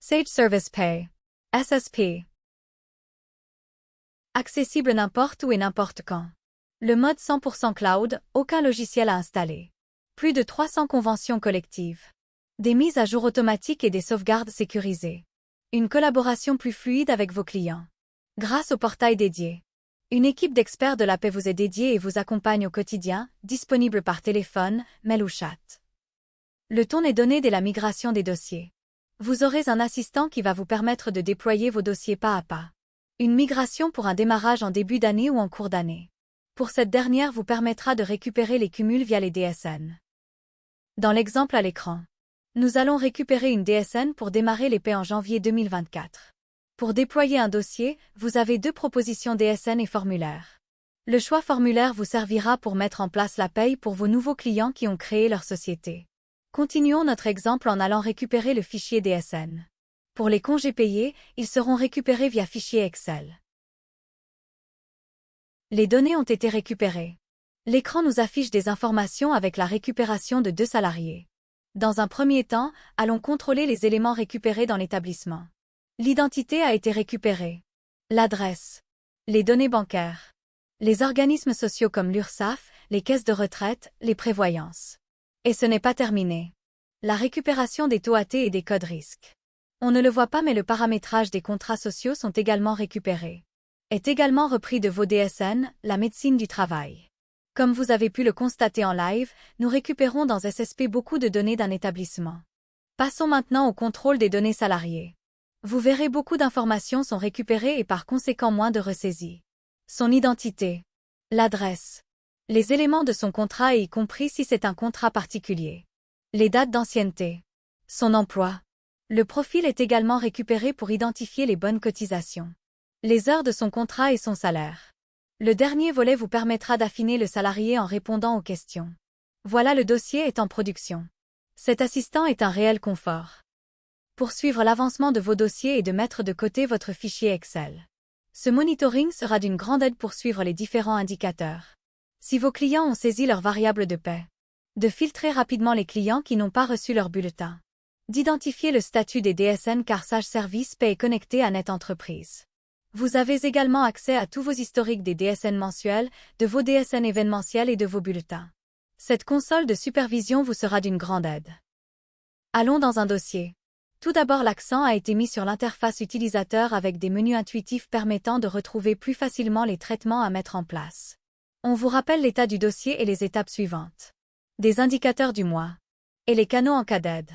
Sage Service Pay. SSP. Accessible n'importe où et n'importe quand. Le mode 100% cloud, aucun logiciel à installer. Plus de 300 conventions collectives. Des mises à jour automatiques et des sauvegardes sécurisées. Une collaboration plus fluide avec vos clients. Grâce au portail dédié. Une équipe d'experts de la paix vous est dédiée et vous accompagne au quotidien, disponible par téléphone, mail ou chat. Le ton est donné dès la migration des dossiers. Vous aurez un assistant qui va vous permettre de déployer vos dossiers pas à pas. Une migration pour un démarrage en début d'année ou en cours d'année. Pour cette dernière vous permettra de récupérer les cumuls via les DSN. Dans l'exemple à l'écran, nous allons récupérer une DSN pour démarrer les paies en janvier 2024. Pour déployer un dossier, vous avez deux propositions DSN et formulaire. Le choix formulaire vous servira pour mettre en place la paye pour vos nouveaux clients qui ont créé leur société. Continuons notre exemple en allant récupérer le fichier DSN. Pour les congés payés, ils seront récupérés via fichier Excel. Les données ont été récupérées. L'écran nous affiche des informations avec la récupération de 2 salariés. Dans un premier temps, allons contrôler les éléments récupérés dans l'établissement. L'identité a été récupérée. L'adresse. Les données bancaires. Les organismes sociaux comme l'URSSAF, les caisses de retraite, les prévoyances. Et ce n'est pas terminé. La récupération des taux AT et des codes risques. On ne le voit pas mais le paramétrage des contrats sociaux sont également récupérés. Est également repris de vos DSN, la médecine du travail. Comme vous avez pu le constater en live, nous récupérons dans SSP beaucoup de données d'un établissement. Passons maintenant au contrôle des données salariées. Vous verrez beaucoup d'informations sont récupérées et par conséquent moins de ressaisies. Son identité. L'adresse. Les éléments de son contrat et y compris si c'est un contrat particulier. Les dates d'ancienneté. Son emploi. Le profil est également récupéré pour identifier les bonnes cotisations. Les heures de son contrat et son salaire. Le dernier volet vous permettra d'affiner le salarié en répondant aux questions. Voilà, le dossier est en production. Cet assistant est un réel confort. Pour suivre l'avancement de vos dossiers et de mettre de côté votre fichier Excel. Ce monitoring sera d'une grande aide pour suivre les différents indicateurs. Si vos clients ont saisi leur variable de paie. De filtrer rapidement les clients qui n'ont pas reçu leur bulletin. D'identifier le statut des DSN car Sage Service Pay est connecté à Net Entreprise. Vous avez également accès à tous vos historiques des DSN mensuels, de vos DSN événementiels et de vos bulletins. Cette console de supervision vous sera d'une grande aide. Allons dans un dossier. Tout d'abord, l'accent a été mis sur l'interface utilisateur avec des menus intuitifs permettant de retrouver plus facilement les traitements à mettre en place. On vous rappelle l'état du dossier et les étapes suivantes. Des indicateurs du mois. Et les canaux en cas d'aide.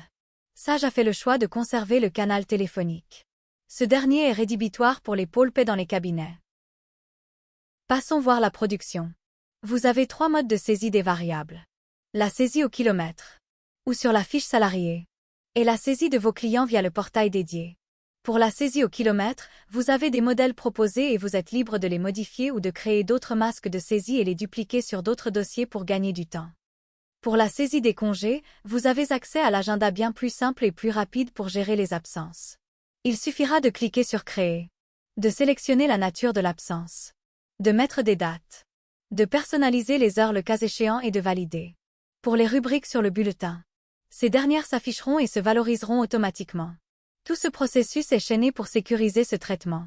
Sage a fait le choix de conserver le canal téléphonique. Ce dernier est rédhibitoire pour les pôles paie dans les cabinets. Passons voir la production. Vous avez 3 modes de saisie des variables. La saisie au kilomètre. Ou sur la fiche salariée. Et la saisie de vos clients via le portail dédié. Pour la saisie au kilomètre, vous avez des modèles proposés et vous êtes libre de les modifier ou de créer d'autres masques de saisie et les dupliquer sur d'autres dossiers pour gagner du temps. Pour la saisie des congés, vous avez accès à l'agenda bien plus simple et plus rapide pour gérer les absences. Il suffira de cliquer sur Créer, de sélectionner la nature de l'absence, de mettre des dates, de personnaliser les heures le cas échéant et de valider. Pour les rubriques sur le bulletin, ces dernières s'afficheront et se valoriseront automatiquement. Tout ce processus est chaîné pour sécuriser ce traitement.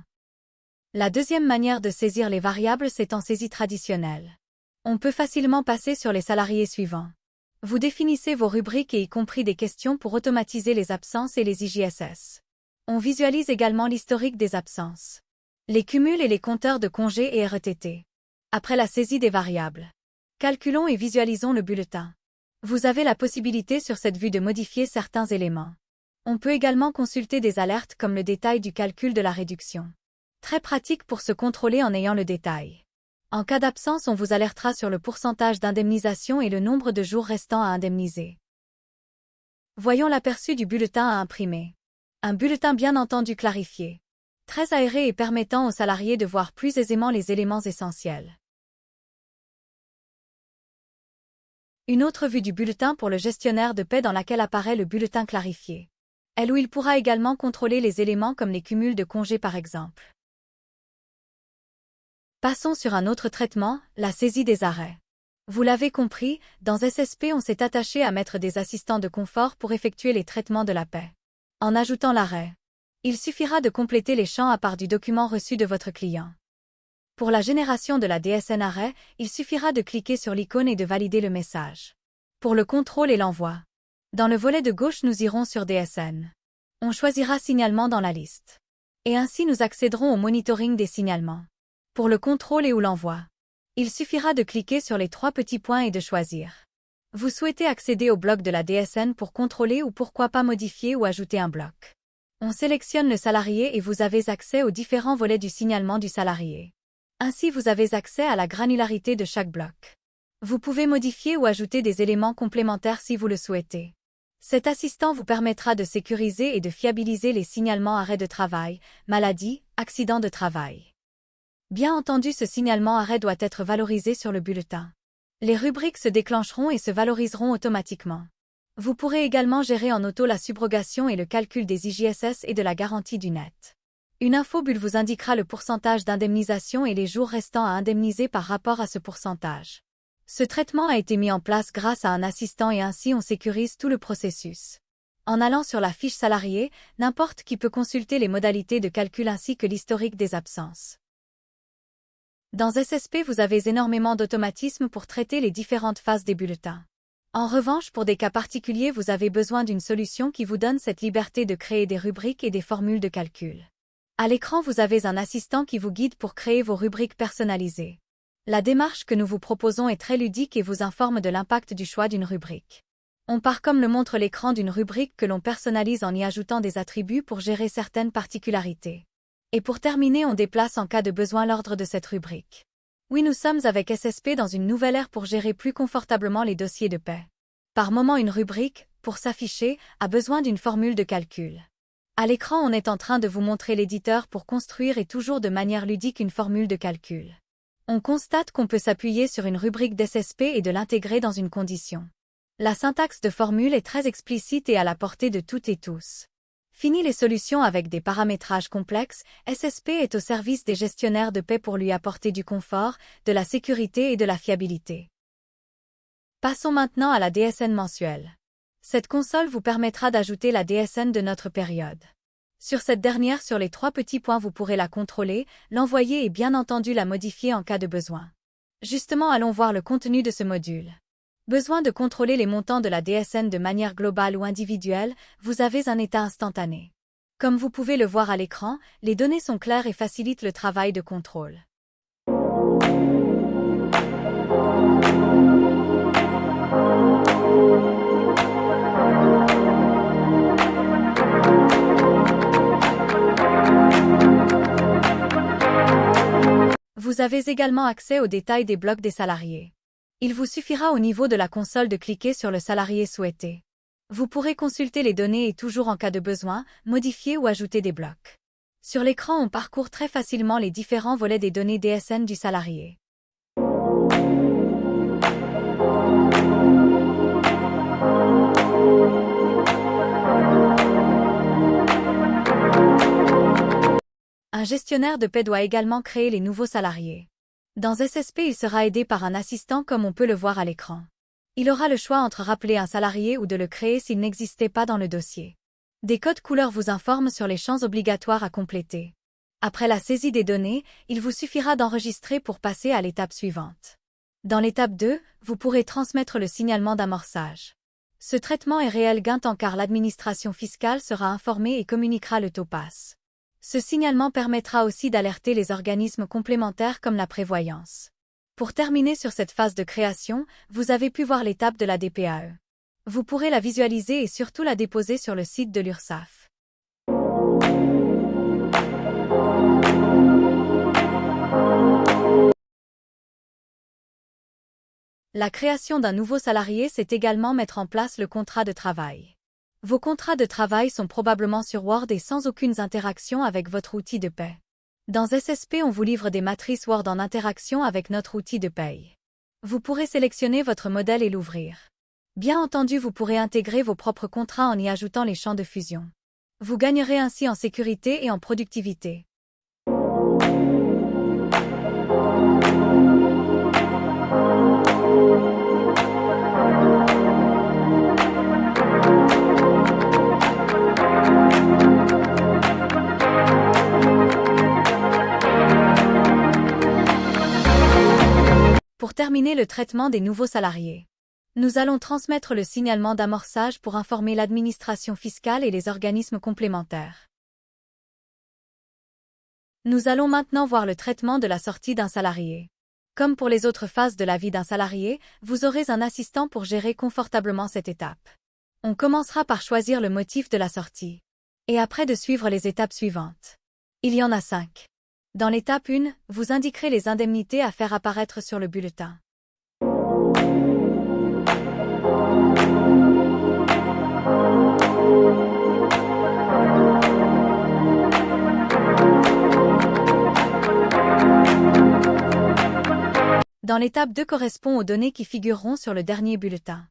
La deuxième manière de saisir les variables, c'est en saisie traditionnelle. On peut facilement passer sur les salariés suivants. Vous définissez vos rubriques et y compris des questions pour automatiser les absences et les IJSS. On visualise également l'historique des absences, les cumuls et les compteurs de congés et RTT. Après la saisie des variables, calculons et visualisons le bulletin. Vous avez la possibilité sur cette vue de modifier certains éléments. On peut également consulter des alertes comme le détail du calcul de la réduction. Très pratique pour se contrôler en ayant le détail. En cas d'absence, on vous alertera sur le pourcentage d'indemnisation et le nombre de jours restants à indemniser. Voyons l'aperçu du bulletin à imprimer. Un bulletin bien entendu clarifié. Très aéré et permettant aux salariés de voir plus aisément les éléments essentiels. Une autre vue du bulletin pour le gestionnaire de paie dans laquelle apparaît le bulletin clarifié. Elle où il pourra également contrôler les éléments comme les cumuls de congés par exemple. Passons sur un autre traitement, la saisie des arrêts. Vous l'avez compris, dans SSP on s'est attaché à mettre des assistants de confort pour effectuer les traitements de la paie. En ajoutant l'arrêt. Il suffira de compléter les champs à part du document reçu de votre client. Pour la génération de la DSN arrêt, il suffira de cliquer sur l'icône et de valider le message. Pour le contrôle et l'envoi. Dans le volet de gauche, nous irons sur DSN. On choisira signalement dans la liste. Et ainsi nous accéderons au monitoring des signalements. Pour le contrôle et ou l'envoi. Il suffira de cliquer sur les 3 petits points et de choisir. Vous souhaitez accéder au bloc de la DSN pour contrôler ou pourquoi pas modifier ou ajouter un bloc. On sélectionne le salarié et vous avez accès aux différents volets du signalement du salarié. Ainsi vous avez accès à la granularité de chaque bloc. Vous pouvez modifier ou ajouter des éléments complémentaires si vous le souhaitez. Cet assistant vous permettra de sécuriser et de fiabiliser les signalements arrêt de travail, maladie, accident de travail. Bien entendu, ce signalement arrêt doit être valorisé sur le bulletin. Les rubriques se déclencheront et se valoriseront automatiquement. Vous pourrez également gérer en auto la subrogation et le calcul des IJSS et de la garantie du net. Une infobulle vous indiquera le pourcentage d'indemnisation et les jours restants à indemniser par rapport à ce pourcentage. Ce traitement a été mis en place grâce à un assistant et ainsi on sécurise tout le processus. En allant sur la fiche salarié, n'importe qui peut consulter les modalités de calcul ainsi que l'historique des absences. Dans SSP, vous avez énormément d'automatismes pour traiter les différentes phases des bulletins. En revanche, pour des cas particuliers, vous avez besoin d'une solution qui vous donne cette liberté de créer des rubriques et des formules de calcul. À l'écran, vous avez un assistant qui vous guide pour créer vos rubriques personnalisées. La démarche que nous vous proposons est très ludique et vous informe de l'impact du choix d'une rubrique. On part comme le montre l'écran d'une rubrique que l'on personnalise en y ajoutant des attributs pour gérer certaines particularités. Et pour terminer, on déplace en cas de besoin l'ordre de cette rubrique. Oui, nous sommes avec SSP dans une nouvelle ère pour gérer plus confortablement les dossiers de paie. Par moment, une rubrique, pour s'afficher, a besoin d'une formule de calcul. À l'écran, on est en train de vous montrer l'éditeur pour construire et toujours de manière ludique une formule de calcul. On constate qu'on peut s'appuyer sur une rubrique d'SSP et de l'intégrer dans une condition. La syntaxe de formule est très explicite et à la portée de toutes et tous. Fini les solutions avec des paramétrages complexes, SSP est au service des gestionnaires de paie pour lui apporter du confort, de la sécurité et de la fiabilité. Passons maintenant à la DSN mensuelle. Cette console vous permettra d'ajouter la DSN de notre période. Sur cette dernière, sur les 3 petits points, vous pourrez la contrôler, l'envoyer et bien entendu la modifier en cas de besoin. Justement, allons voir le contenu de ce module. Besoin de contrôler les montants de la DSN de manière globale ou individuelle, vous avez un état instantané. Comme vous pouvez le voir à l'écran, les données sont claires et facilitent le travail de contrôle. Vous avez également accès aux détails des blocs des salariés. Il vous suffira au niveau de la console de cliquer sur le salarié souhaité. Vous pourrez consulter les données et toujours en cas de besoin, modifier ou ajouter des blocs. Sur l'écran, on parcourt très facilement les différents volets des données DSN du salarié. Un gestionnaire de paie doit également créer les nouveaux salariés. Dans SSP, il sera aidé par un assistant comme on peut le voir à l'écran. Il aura le choix entre rappeler un salarié ou de le créer s'il n'existait pas dans le dossier. Des codes couleurs vous informent sur les champs obligatoires à compléter. Après la saisie des données, il vous suffira d'enregistrer pour passer à l'étape suivante. Dans l'étape 2, vous pourrez transmettre le signalement d'amorçage. Ce traitement est réel gain temps car l'administration fiscale sera informée et communiquera le taux passe. Ce signalement permettra aussi d'alerter les organismes complémentaires comme la prévoyance. Pour terminer sur cette phase de création, vous avez pu voir l'étape de la DPAE. Vous pourrez la visualiser et surtout la déposer sur le site de l'URSSAF. La création d'un nouveau salarié, c'est également mettre en place le contrat de travail. Vos contrats de travail sont probablement sur Word et sans aucune interaction avec votre outil de paie. Dans SSP, on vous livre des matrices Word en interaction avec notre outil de paie. Vous pourrez sélectionner votre modèle et l'ouvrir. Bien entendu, vous pourrez intégrer vos propres contrats en y ajoutant les champs de fusion. Vous gagnerez ainsi en sécurité et en productivité. terminer le traitement des nouveaux salariés. Nous allons transmettre le signalement d'amorçage pour informer l'administration fiscale et les organismes complémentaires. Nous allons maintenant voir le traitement de la sortie d'un salarié. Comme pour les autres phases de la vie d'un salarié, vous aurez un assistant pour gérer confortablement cette étape. On commencera par choisir le motif de la sortie. Et après de suivre les étapes suivantes. Il y en a 5. Dans l'étape 1, vous indiquerez les indemnités à faire apparaître sur le bulletin. Dans l'étape 2 correspond aux données qui figureront sur le dernier bulletin.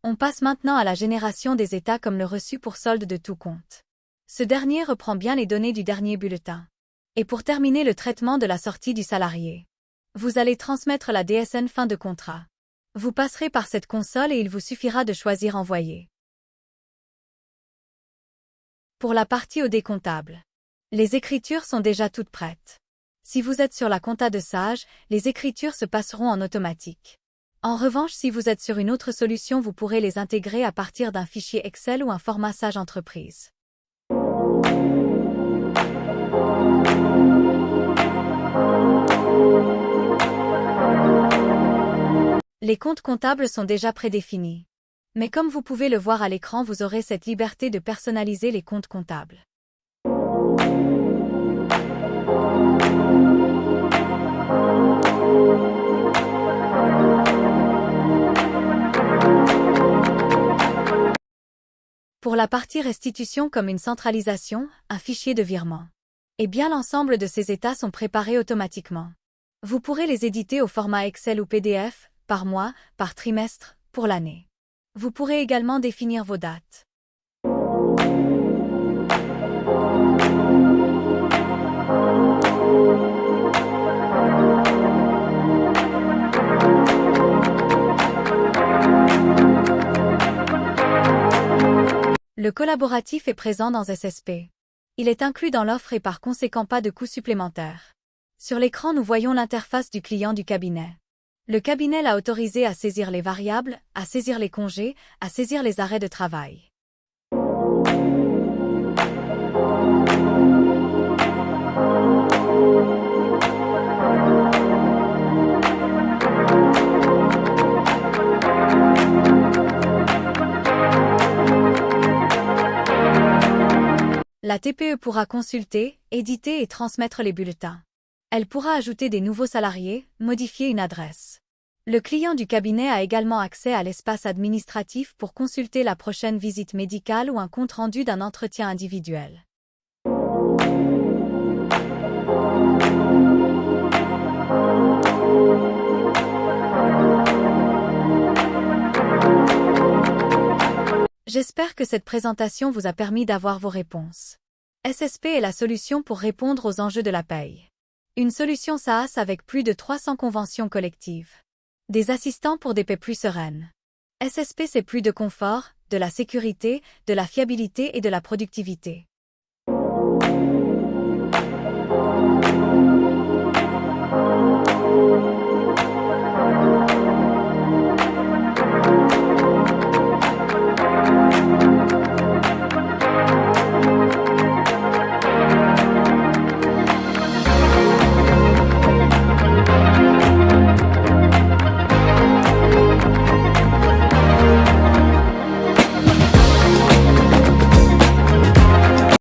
On passe maintenant à la génération des états comme le reçu pour solde de tout compte. Ce dernier reprend bien les données du dernier bulletin. Et pour terminer le traitement de la sortie du salarié, vous allez transmettre la DSN fin de contrat. Vous passerez par cette console et il vous suffira de choisir Envoyer. Pour la partie OD comptable, les écritures sont déjà toutes prêtes. Si vous êtes sur la compta de Sage, les écritures se passeront en automatique. En revanche, si vous êtes sur une autre solution, vous pourrez les intégrer à partir d'un fichier Excel ou un format Sage Entreprise. Les comptes comptables sont déjà prédéfinis. Mais comme vous pouvez le voir à l'écran, vous aurez cette liberté de personnaliser les comptes comptables. Pour la partie restitution comme une centralisation, un fichier de virement. Et bien l'ensemble de ces états sont préparés automatiquement. Vous pourrez les éditer au format Excel ou PDF, par mois, par trimestre, pour l'année. Vous pourrez également définir vos dates. Le collaboratif est présent dans SSP. Il est inclus dans l'offre et par conséquent pas de coûts supplémentaires. Sur l'écran, nous voyons l'interface du client du cabinet. Le cabinet l'a autorisé à saisir les variables, à saisir les congés, à saisir les arrêts de travail. La TPE pourra consulter, éditer et transmettre les bulletins. Elle pourra ajouter des nouveaux salariés, modifier une adresse. Le client du cabinet a également accès à l'espace administratif pour consulter la prochaine visite médicale ou un compte-rendu d'un entretien individuel. J'espère que cette présentation vous a permis d'avoir vos réponses. SSP est la solution pour répondre aux enjeux de la paye. Une solution SaaS avec plus de 300 conventions collectives. Des assistants pour des paies plus sereines. SSP, c'est plus de confort, de la sécurité, de la fiabilité et de la productivité.